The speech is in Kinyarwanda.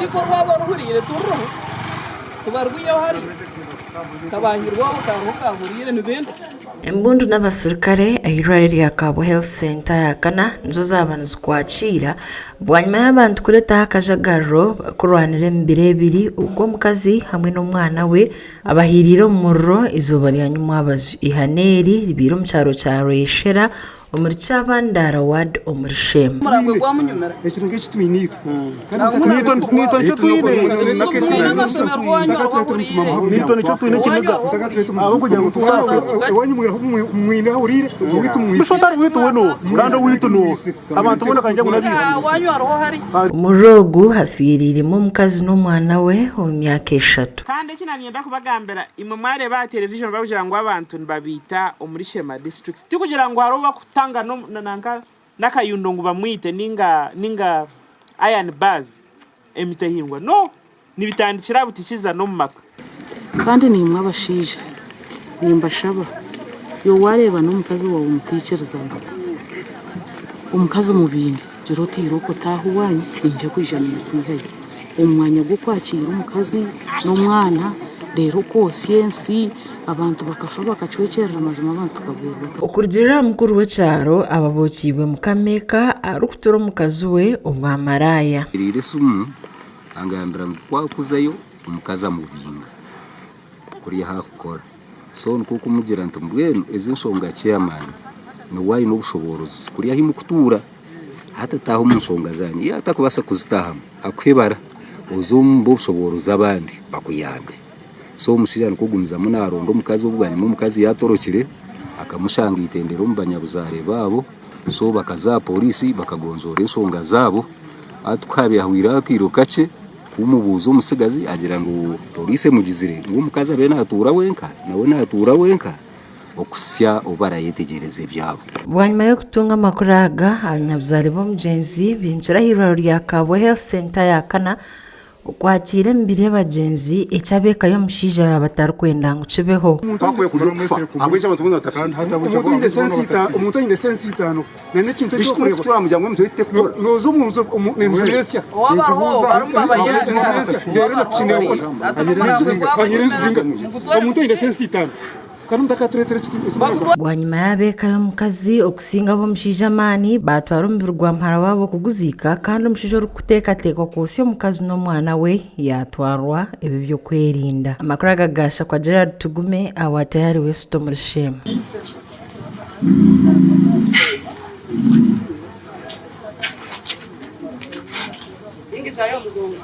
ko rwaba ruhurire turuhu tubarwiye hari kabahirwa bakahurire n'ibindi Embundu n'abasirikare ayirware rya Kabo Health Center yakana nizo zabanza kwakira bwanyuma y'abantu kureta akajagaro kurwanira embirebiri ubwo mukazi hamwe n'umwana we abahiriro murro izuba rya nyuma abazu ihaneri libiro mu cyaro cya Reshera umuri cy'abandara ward umurishema muragwe gwa munyumera ekintu ngiki tuminito nito nicyo twine nito nicyo twine kinaga abo kugira ngo tukaze wanyu mwine hurire witu mwisi bishotari witu weno ngando witu no abantu bona kanje kunabira wanyu aroho hari umurogu hafiririmo mukazi n'umwana we mu myaka 3 kandi kinanienda kubagambira imwe mware ba television babugira ngo abantu babita umurishema district tukugira ngo haroba tanga no nanka nakayundo ngo bamwite ninga iron bars emitahingwa no nibitandikira butikiza no mumaka kandi ni mwabashije nimbashaba yo wareba no mukazi wawe umukwicereza umukazi mu bindi joroti iroko tahuwanye inje kwijanira kwihaye umwanya gwo kwakira umukazi n'umwana rero ko siensi abantu bakafa bakacwekerera amazima abantu tukagurwa ukurgira mukuru w'cyaro ababokiwe mu kameka arukutoro mukazi we umwamaraya irire sumu angambira kwakuzayo umukaza mu binga kuri hakora so nuko kumugira ntumbweno ezinsonga chairman no wayi no bushoborozi kuri yahimu kutura hata taho umusonga zanyi yatakubasa kuzitaha akwebara uzumbo bushoboroza abandi bakuyambe so musirana kugumiza munarondo mukazi ubwani mu mukazi yatorokire akamushanga itendero mu banyabuzare babo so bakaza polisi bakagonzora insonga zabo atwabe ahwira kwirokace kumubuza umusigazi agira ngo polisi mugizire ngo mukazi abe natura wenka nawe natura wenka okusya obara yetegereze byabo bwanyuma yo kutunga makuraga abanyabuzare bo mugenzi bimcira hiraro rya Kabo Health Center yakana ukwakira mbere y'abagenzi ecabeka yo mushija batarikwenda ngo cibeho takwe kufa abwe abantu bona kandi hatabuja umuntu inde sensitano nene kintu cyo kutura mujyangwe mutete kora nozo munzo nemjeresya wabaho barumbabaye rero napchine umuntu inde sensitano bwanyuma y'abeka yo mukazi okusinga bo mushijamani batwarumbirwa mpara wabo kuguzika kandi umushije rukuteka kose mukazi no mwana we yatwarwa ibi byo kwerinda amakuru agagasha kwa Gerard Tugume awatayari westo murishema ingiza yo mugongo